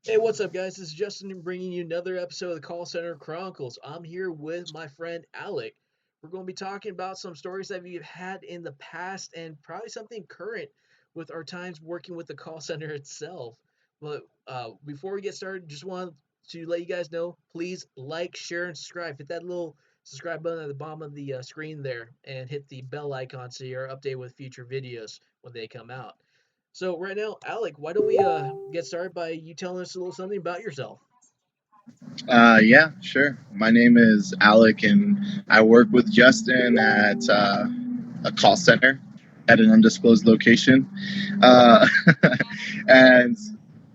Hey, what's up, guys? This is Justin bringing you another episode of the Call Center Chronicles. I'm here with my friend Alec. We're going to be talking about some stories that we've had in the past and probably something current with our times working with the call center itself. But before we get started, just want to let you guys know, please like, share, and subscribe. Hit that little subscribe button at the bottom of the screen there and hit the bell icon so you're updated with future videos when they come out. So right now, Alec, why don't we get started by you telling us a little something about yourself? Yeah, sure. My name is Alec, and I work with Justin at a call center at an undisclosed location. Uh, and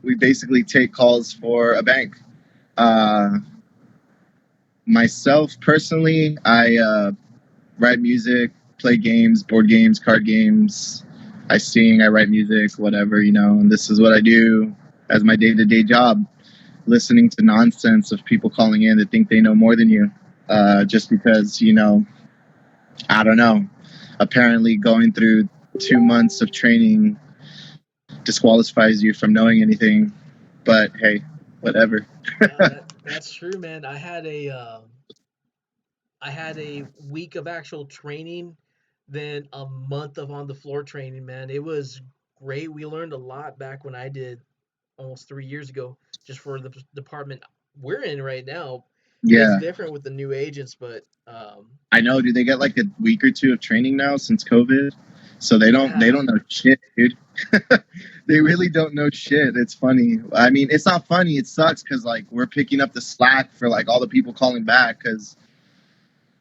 we basically take calls for a bank. Uh, Myself, personally, I write music, play games, board games, card games. I sing, I write music, whatever, and this is what I do as my day to day job, listening to nonsense of people calling in that think they know more than you, just because I don't know. Apparently, going through 2 months of training disqualifies you from knowing anything. But hey, whatever. That's true, man. I had a week of actual training, then a month of on the floor training, man. It was great. We learned a lot back when I did almost 3 years ago, just for the department we're in right now. It's Yeah, different with the new agents, but I know. Do they get like a week or two of training now since COVID? So they yeah, don't know shit, dude. They really don't know shit. It's funny. I mean, it's not funny. It sucks because like we're picking up the slack for like all the people calling back because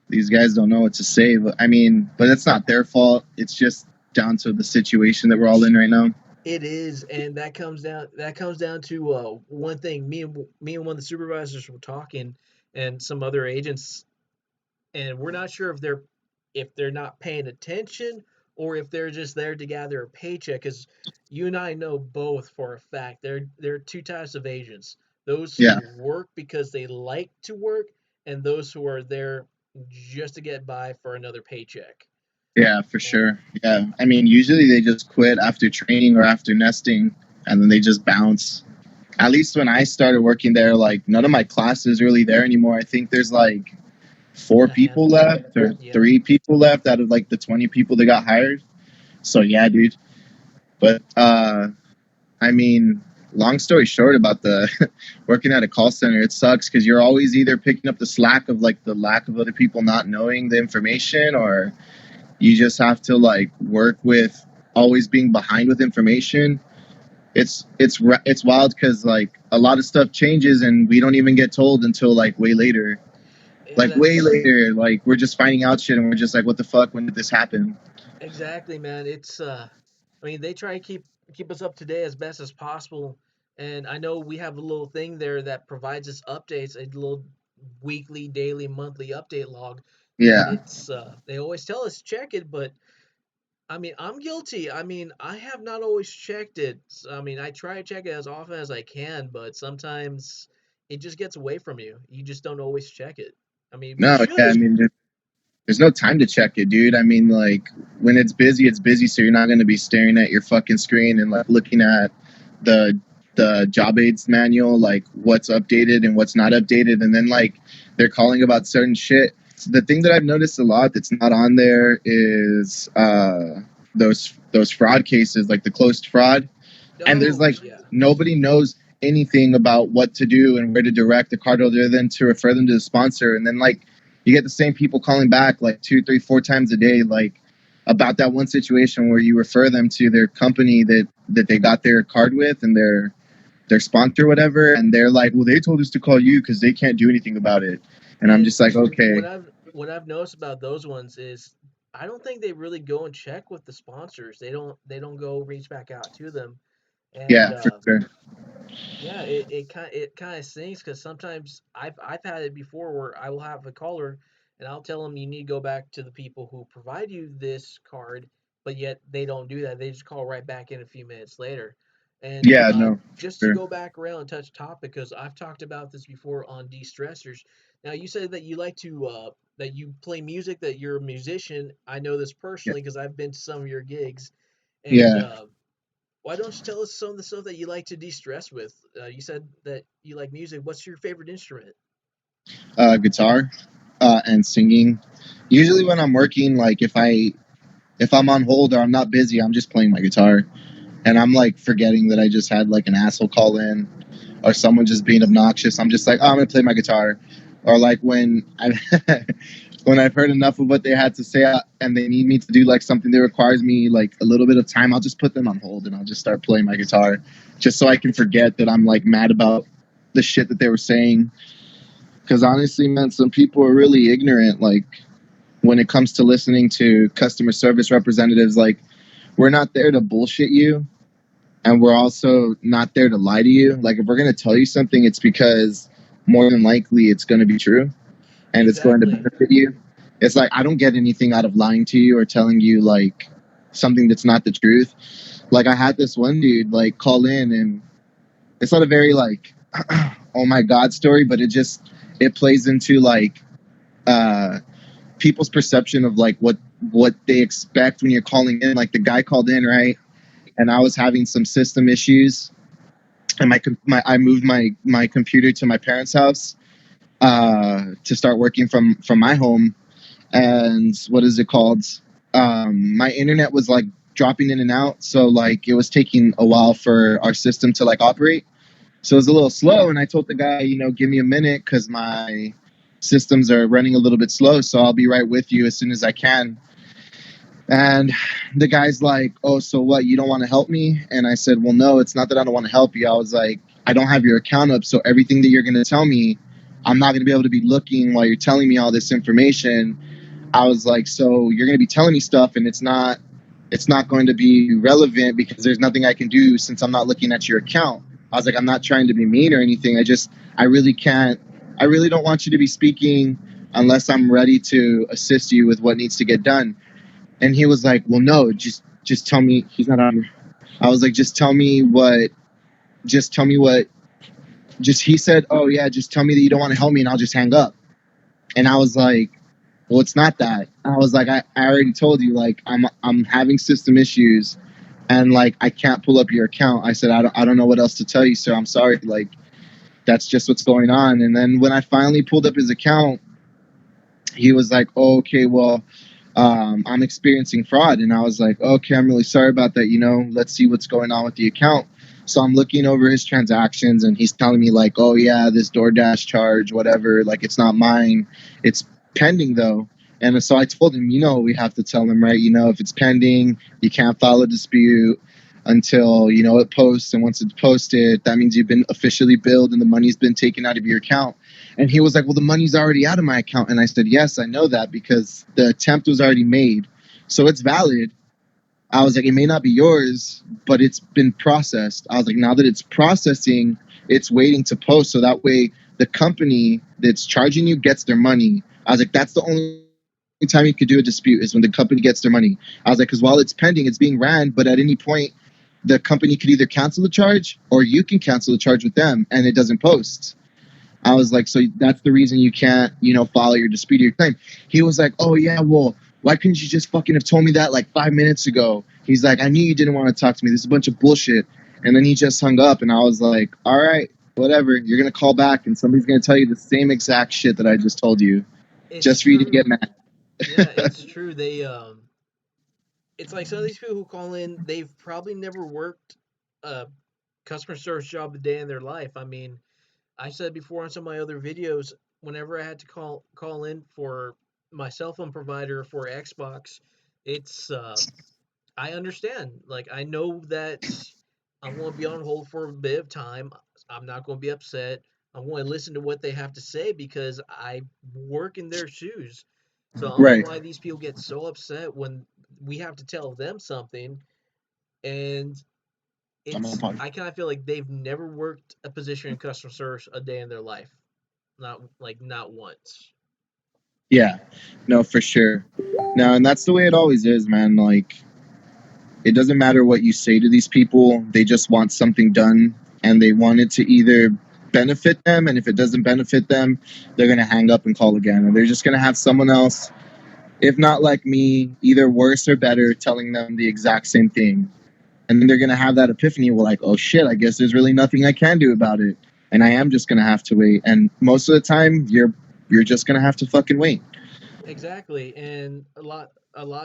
these guys don't know what to say. But I mean, but it's not their fault. It's just down to the situation that we're all in right now. it is, and that comes down to one thing. Me and one of the supervisors were talking, and some other agents, and we're not sure if they're not paying attention or if they're just there to gather a paycheck. Because you and I know both for a fact there are two types of agents: those who Yeah, work because they like to work, and those who are there just to get by for another paycheck. yeah, for And sure. Yeah, I mean, usually they just quit after training or after nesting, and then they just bounce. At least when I started working there, like none of my class is really there anymore. I think there's like four a people handful. left or Yep. 3 people left out of like the 20 people that got hired. So yeah, dude. But I mean, long story short about the working at a call center, it sucks because you're always either picking up the slack of like the lack of other people not knowing the information, or you just have to like work with always being behind with information. It's wild because like a lot of stuff changes and we don't even get told until Yeah, like way that's later. Like we're just finding out shit and we're just like, what the fuck? When did this happen? exactly, man. I mean, they try to keep us up to date as best as possible. And I know we have a little thing there that provides us updates, a little weekly, daily, monthly update log. And Yeah. it's they always tell us check it, but I mean, I'm guilty. I mean, I have not always checked it. I mean, I try to check it as often as I can, but sometimes it just gets away from you. You just don't always check it. I mean, we No, yeah, I should. mean, there's no time to check it, dude. I mean, like when it's busy, so you're not going to be staring at your fucking screen and like looking at the the job aids manual, like what's updated and what's not updated, and then like they're calling about certain shit. So the thing that I've noticed a lot that's not on there is those fraud cases, like the closed fraud, and there's Oh, like yeah. nobody knows anything about what to do and where to direct the card holder than to refer them to the sponsor, and then like you get the same people calling back like two, three, 4 times a day, like about that one situation where you refer them to their company that they got their card with and their sponsor or whatever, and they're like, well, they told us to call you because they can't do anything about it, and I'm And just like, what okay. I've noticed about those ones is I don't think they really go and check with the sponsors. They don't go reach back out to them. And Yeah, for sure. yeah, it kind of stinks because sometimes I've had it before where I will have a caller and I'll tell them you need to go back to the people who provide you this card, but yet they don't do that. They just call right back in a few minutes later. And Yeah, no, for just to sure. go back around and touch topic, because I've talked about this before on de-stressors. Now you said that you like to that you play music, that you're a musician. I know this Yeah, personally because I've been to some of your gigs, and yeah, Why don't you tell us some of the stuff that you like to de-stress with? You said that you like music. What's your favorite instrument? Guitar, and singing. Usually when I'm working, like if I'm on hold or I'm not busy, I'm just playing my guitar, and I'm like forgetting that I just had like an asshole call in or someone just being obnoxious. I'm just like, oh, I'm gonna play my guitar. Or like when I when I've heard enough of what they had to say, and they need me to do like something that requires me like a little bit of time, I'll just put them on hold and I'll just start playing my guitar, just so I can forget that I'm like mad about the shit that they were saying. Because honestly, man, some people are really ignorant. Like when it comes to listening to customer service representatives, like we're not there to bullshit you, and we're also not there to lie to you. Like if we're gonna tell you something, it's because more than likely it's going to be true and it's going to Exactly. benefit you. It's like I don't get anything out of lying to you or telling you like something that's not the truth. Like I had this one dude like call in, and it's not a very like oh my god story, but it plays into like uh people's perception of like what they expect when you're calling in. Like the guy called in, right? And I was having some system issues, and I moved my computer to my parents' house to start working from my home. And what is it called? My internet was like dropping in and out, so like it was taking a while for our system to like operate. So it was a little slow, and I told the guy, give me a minute because my systems are running a little bit slow. So I'll be right with you as soon as I can. And the guy's like, "Oh, so what? You don't want to help me?" And I said, "Well, no, it's not that I don't want to help you. I was like, I don't have your account up, so everything that you're going to tell me, I'm not going to be able to be looking while you're telling me all this information." I was like, "So you're going to be telling me stuff, and it's not going to be relevant because there's nothing I can do since I'm not looking at your account." I was like, "I'm not trying to be mean or anything. I really can't. I really don't want you to be speaking unless I'm ready to assist you with what needs to get done." And he was like, "Well, no, just tell me." He's not on here. I was like, "Just tell me what. Just tell me what." Just he said, "Oh yeah, just tell me that you don't want to help me, and I'll just hang up." And I was like, "Well, it's not that." I was like, I already told you, like I'm having system issues, and like I can't pull up your account." I said, I don't know what else to tell you, sir. I'm sorry. Like that's just what's going on." And then when I finally pulled up his account, he was like, "Oh, okay, well, I'm experiencing fraud." And I was like, "Okay, I'm really sorry about that. Let's see what's going on with the account." So I'm looking over his transactions, and he's telling me like, "Oh yeah, this DoorDash charge, whatever, like it's not mine. It's pending though." And so I told him, we have to tell him, right? If it's pending, you can't file a dispute until, it posts. And once it's posted, that means you've been officially billed and the money's been taken out of your account. And he was like, "Well, the money's already out of my account." And I said, "Yes, I know that because the attempt was already made. So it's valid." I was like, "It may not be yours, but it's been processed." I was like, "Now that it's processing, it's waiting to post. So that way the company that's charging you gets their money." I was like, "That's the only time you could do a dispute is when the company gets their money." I was like, "Because while it's pending, it's being ran, but at any point, the company could either cancel the charge or you can cancel the charge with them and it doesn't post." I was like, "So that's the reason you can't, file your dispute or your claim." He was like, "Oh yeah, well, why couldn't you just fucking have told me that like 5 minutes ago?" He's like, "I knew you didn't want to talk to me. This is a bunch of bullshit." And then he just hung up, and I was like, "All right, whatever. You're gonna call back, and somebody's gonna tell you the same exact shit that I just told you, It's just for you to get true. mad." Yeah, it's true. It's like some of these people who call in, they've probably never worked a customer service job a day in their life. I mean, I said before on some of my other videos, whenever I had to call in for my cell phone provider for Xbox, it's I understand. Like I know that I'm going to be on hold for a bit of time. I'm not going to be upset. I'm going to listen to what they have to say because I work in their shoes. So I don't know Right. why these people get so upset when we have to tell them something, and I'm on it's pause. I kind of feel like they've never worked a position in customer service a day in their life. Not once. Yeah, no, for sure. No, and that's the way it always is, man. Like it doesn't matter what you say to these people, they just want something done, and they want it to either benefit them, and if it doesn't benefit them, they're going to hang up and call again, and they're just going to have someone else, if not like me, either worse or better, telling them the exact same thing. and then they're gonna have that epiphany. Well, like, oh shit, I guess there's really nothing I can do about it, and I am just gonna have to wait. And most of the time, you're just gonna have to fucking wait. Exactly, and a lot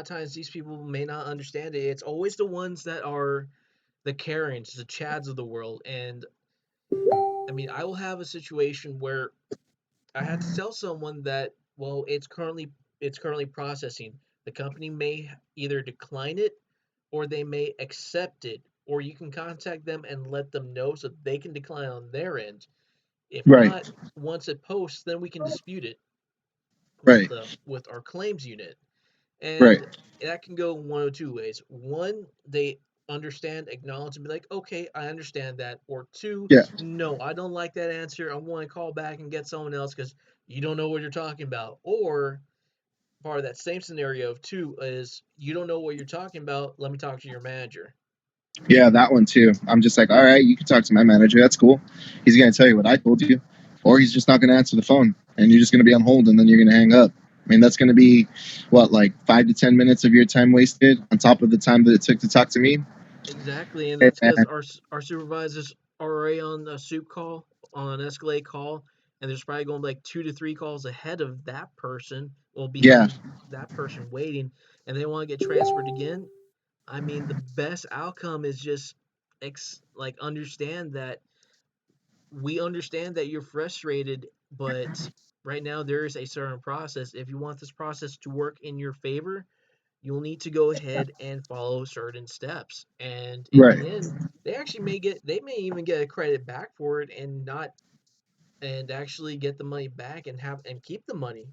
of times these people may not understand it. It's always the ones that are the Karens, the Chads of the world. And I mean, I will have a situation where I had to tell someone that, well, it's currently processing. The company may either decline it or they may accept it, or you can contact them and let them know so they can decline on their end. If Right, not, once it posts, then we can dispute it right, with our claims unit. right. And that can go one of two ways. One, they understand, acknowledge, and be like, okay, I understand that. Or two, Yeah, no, I don't like that answer. I want to call back and get someone else because you don't know what you're talking about. Or part of that same scenario of two is you don't know what you're talking about. Let me talk to your manager. yeah, that one too. I'm just like, all right, you can talk to my manager. That's cool. He's gonna tell you what I told you, or he's just not gonna answer the phone, and you're just gonna be on hold, and then you're gonna hang up. I mean, that's gonna be what, like 5 to 10 minutes of your time wasted on top of the time that it took to talk to me. Exactly, and that's because And, our supervisors are already on a soup call, on an Escalade call, and there's probably going to be like 2 to 3 calls ahead of that person, well, yeah, behind that person waiting, and they want to get transferred again. I mean, the best outcome is just like understand that we understand that you're frustrated, but right now there is a certain process. If you want this process to work in your favor, you'll need to go ahead and follow certain steps. And in right. the end, they may even get a credit back for it and not and actually get the money back and have and keep the money.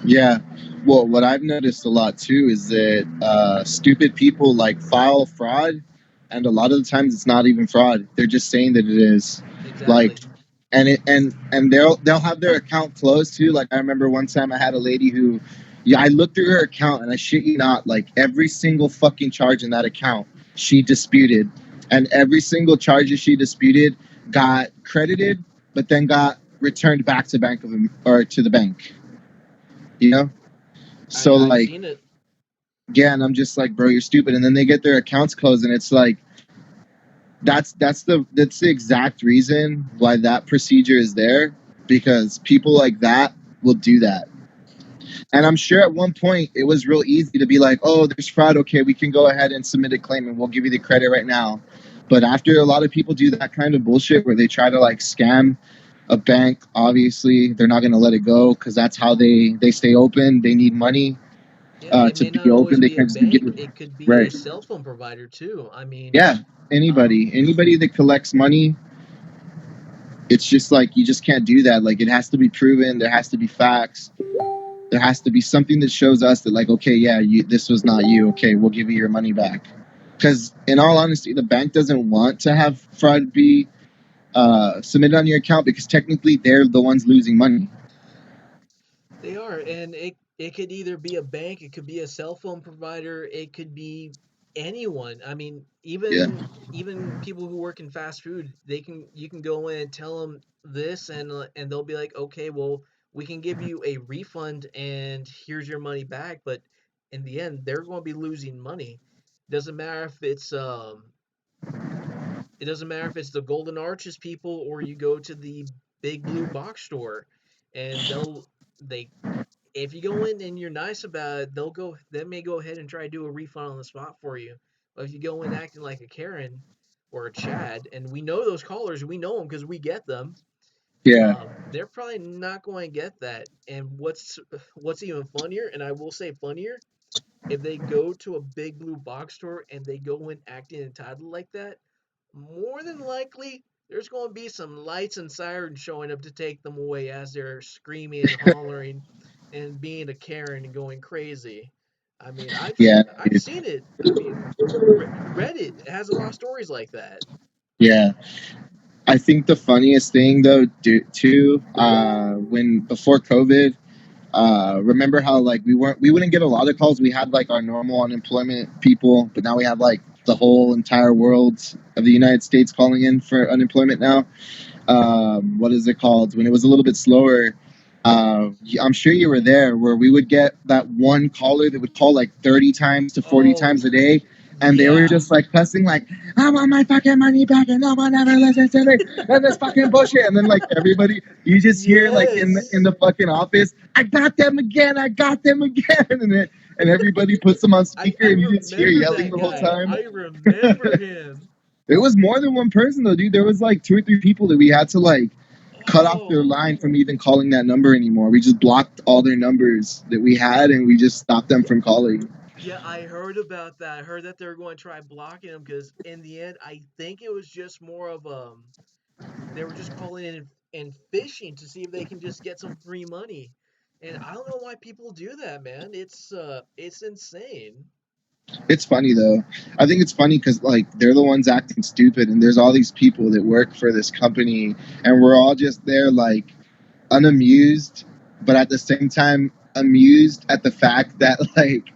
Yeah. Well, what I've noticed a lot too is that stupid people like file fraud, and a lot of the times it's not even fraud. They're just saying that it is. Like, Exactly. and they'll have their account closed too. Like I remember one time I had a lady who, yeah, I looked through her account and I shit you not, like every single fucking charge in that account she disputed, and every single charge that she disputed got credited, but then got returned back to or to the bank. You know. So I've like, seen it. yeah, and I'm just like, bro, you're stupid. And then they get their accounts closed, and it's like that's the exact reason why that procedure is there, because people like that will do that. And I'm sure at one point it was real easy to be like, oh, there's fraud. Okay, we can go ahead and submit a claim, and we'll give you the credit right now. But after a lot of people do that kind of bullshit where they try to like scam a bank, obviously they're not going to let it go because that's how they stay open. They need money Yeah, it to may be not always open. They be a can just give bank. it It could be a right. cell phone provider too. I mean, Yeah, um, anybody that collects money, it's just like you just can't do that. Like it has to be proven. There has to be facts. There has to be something that shows us that, like, okay, yeah, this was not you. Okay, we'll give you your money back. Because in all honesty, the bank doesn't want to have fraud be submitted on your account because technically they're the ones losing money. they are, and it could either be a bank, it could be a cell phone provider, it could be anyone. I mean, Yeah, even people who work in fast food, you can go in and tell them this, and they'll be like, okay, well, we can give you a refund, and here's your money back. But in the end, they're going to be losing money. Doesn't matter if it doesn't matter if it's the Golden Arches people or you go to the Big Blue Box store, and they if you go in and you're nice about it, they may go ahead and try to do a refund on the spot for you. But if you go in acting like a Karen or a Chad, and we know those callers, we know them because we get them, yeah, they're probably not going to get that. And what's even funnier, and I will say funnier, if they go to a Big Blue Box store and they go in acting entitled like that, more than likely there's going to be some lights and sirens showing up to take them away as they're screaming and hollering and being a Karen and going crazy. I mean, yeah, I've seen it. I mean, Reddit has a lot of stories like that. yeah. I think the funniest thing though, too, when before COVID, remember how like we wouldn't get a lot of calls. We had like our normal unemployment people, but now we have like the whole entire world of the United States calling in for unemployment now. What is it called? When it was a little bit slower, I'm sure you were there, where we would get that one caller that would call like 30 times to 40 times Oh, a day, And they were Yeah. just like cussing, like, "I want my fucking money back, and no one ever listens to me, and this fucking bullshit." And then like everybody, you just hear like in Yes. the fucking office, "I got them again, I got them again," and everybody puts them on I speaker, and you just hear remember yelling that the whole guy. time. I remember him. It was more than one person though, dude. There was like two or three people that we had to like cut off their Oh, line from even calling that number anymore. We just blocked all their numbers that we had, and we just stopped them yeah. from calling. Yeah, I heard about that. I heard that they were going to try blocking him because in the end, I think it was just more of they were just calling in and fishing to see if they can just get some free money. And I don't know why people do that, man. It's insane. It's funny though. I think it's funny because like they're the ones acting stupid, and there's all these people that work for this company, and we're all just there like unamused, but at the same time amused at the fact that like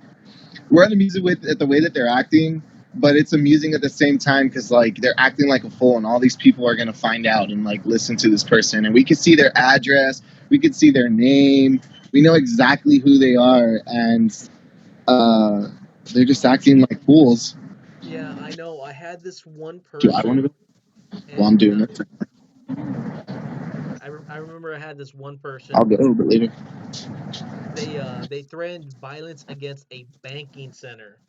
we're unamused with at the way that they're acting, but it's amusing at the same time because like they're acting like a fool, and all these people are gonna find out and like listen to this person, and we could see their address, we could see their name, we know exactly who they are, and uh, they're just acting like fools. Yeah, I know. I had this one Do I want person, to? While I'm and doing this, I remember I had this one I'll person. go, but later. They threatened violence against a banking center.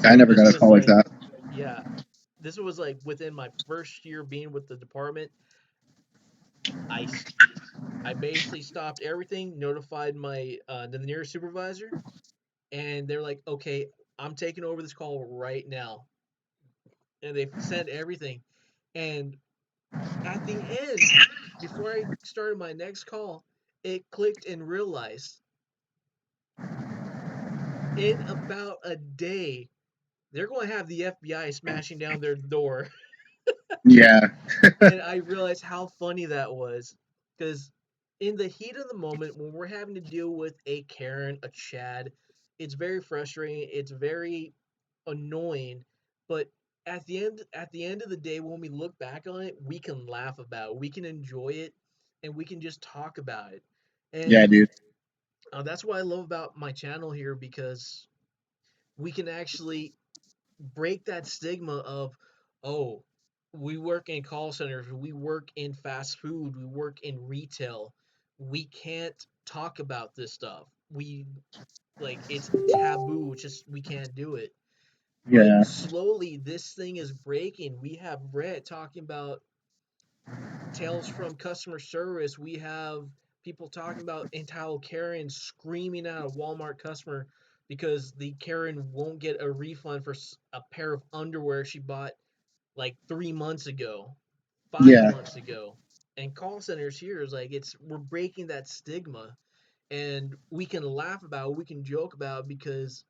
I So never this got a was call like like, that. yeah, this was like within my first year being with the department. I s- I basically stopped everything, notified my the nearest supervisor, and they're like, okay, I'm taking over this call right now, and they sent everything. And at the end, before I started my next call, it clicked and realized in about a day they're going to have the FBI smashing down their door. Yeah, And I realized how funny that was because in the heat of the moment, when we're having to deal with a Karen, a Chad, it's very frustrating. It's very annoying, but at the end of the day, when we look back on it, we can laugh about it, we can enjoy it, and we can just talk about it. yeah, And dude. that's what I love about my channel here because we can actually break that stigma of, oh, we work in call centers, we work in fast food, we work in retail. We can't talk about this stuff. We like it's taboo, it's just we can't do it. But Yeah, slowly this thing is breaking. We have Brett talking about tales from customer service. We have people talking about entitled Karen screaming at a Walmart customer because the Karen won't get a refund for a pair of underwear she bought like 3 months ago, five yeah, months ago. And call centers here is like it's we're breaking that stigma, and we can laugh about it, we can joke about it because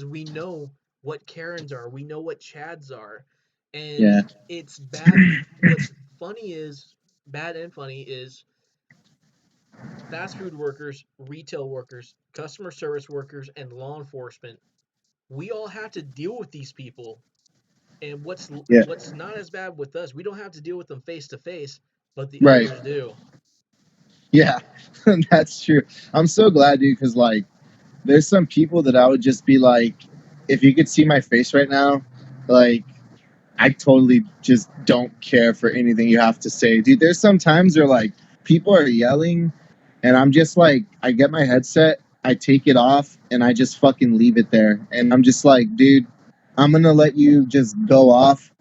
we know what Karens are, we know what Chads are, and yeah, it's bad. What's funny is bad and funny is fast food workers, retail workers, customer service workers, and law enforcement. We all have to deal with these people, and yeah. what's not as bad with us, we don't have to deal with them face to face, but the Right. others do. Yeah, that's true. I'm so glad, dude, because like there's some people that I would just be like, if you could see my face right now, like I totally just don't care for anything you have to say, dude. There's some times where like people are yelling, and I'm just like, I get my headset, I take it off, and I just fucking leave it there, and I'm just like, dude, I'm gonna let you just go off.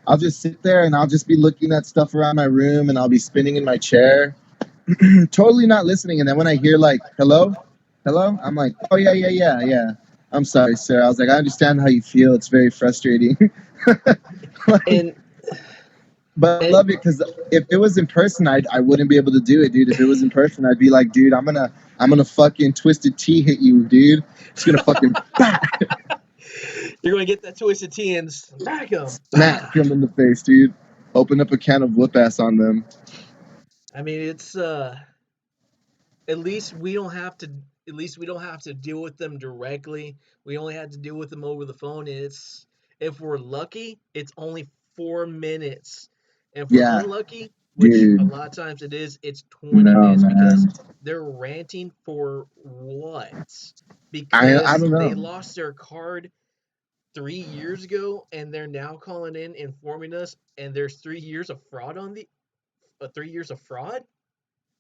I'll just sit there and I'll just be looking at stuff around my room, and I'll be spinning in my chair, totally not listening. And then when I hear like, hello, hello, I'm like, oh yeah, yeah, yeah, yeah. I'm sorry, sir. I was like, I understand how you feel. It's very frustrating. Like, And but I and love it because if it was in person, I wouldn't be able to do it, dude. If it was in person, I'd be like, dude, I'm gonna fucking twisted T hit you, dude. It's gonna fucking bah, you're going to get that twisted tea and smack them. smack Bah! him in the face, dude. Open up a can of whoop ass on them. I mean, it's at least we don't have to at least we don't have to deal with them directly. We only had to deal with them over the phone. It's if we're lucky, it's only 4 minutes. And if we're Yeah, unlucky, which a dude. lot of times it is, it's 20 No, minutes because man. they're ranting for what? I because don't they know. lost their card 3 years ago, and they're now calling in informing us, and there's 3 years of fraud on the 3 years of fraud.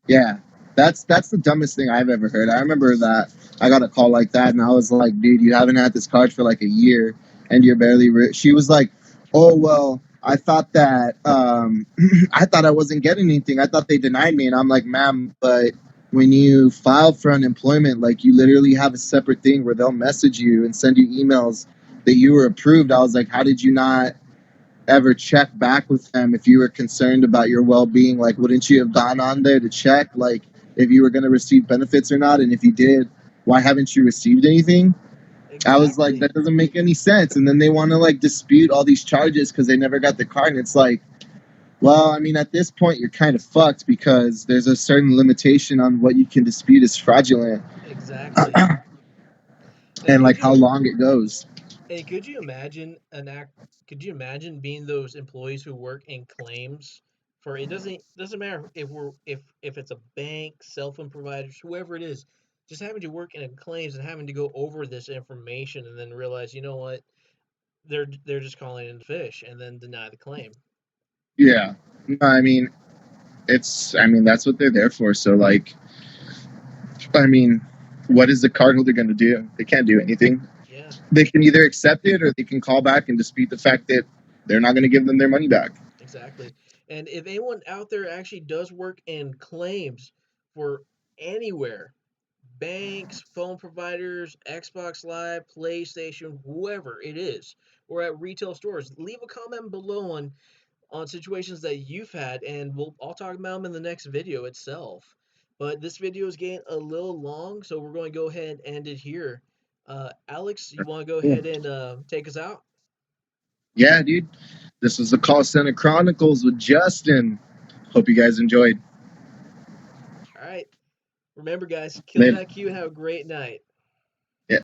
Yeah, that's the dumbest thing I've ever heard. I remember that I got a call like that, and I was like, "Dude, you haven't had this card for like a year, and you're barely." She was like, "Oh well, I thought that I thought I wasn't getting anything. I thought they denied me." And I'm like, "Ma'am, but when you filed for unemployment, like you literally have a separate thing where they'll message you and send you emails that you were approved." I was like, "How did you not ever check back with them if you were concerned about your well-being? Like, wouldn't you have gone on there to check like if you were going to receive benefits or not? And if you did, why haven't you received anything?" I was like, Exactly. that doesn't make any sense. And then they want to like dispute all these charges because they never got the card. And it's like, well, I mean, at this point, you're kind of fucked because there's a certain limitation on what you can dispute as fraudulent Exactly. And and could like you how long it goes. could you imagine an act? Could you imagine being those employees who work in claims for it doesn't matter if we're if it's a bank, cell phone providers, whoever it is, just having to work in claims and having to go over this information and then realize, you know what, they're just calling in fish and then deny the claim. Yeah. No, I mean, I mean, that's what they're there for. So, like, I mean, what is the cardholder going to do? They can't do anything. Yeah, They can either accept it or they can call back and dispute the fact that they're not going to give them their money back. exactly. And if anyone out there actually does work in claims for anywhere, banks, phone providers, Xbox Live, PlayStation, whoever it is, or at retail stores, leave a comment below on situations that you've had, and I'll talk about them in the next video itself. But this video is getting a little long, so we're going to go ahead and end it here. Alex, you want to go Cool. ahead and take us out? Yeah, dude. This was the Call Center Chronicles with Justin. Hope you guys enjoyed. All right. Remember, guys, kill Later. that queue and have a great night. Yeah.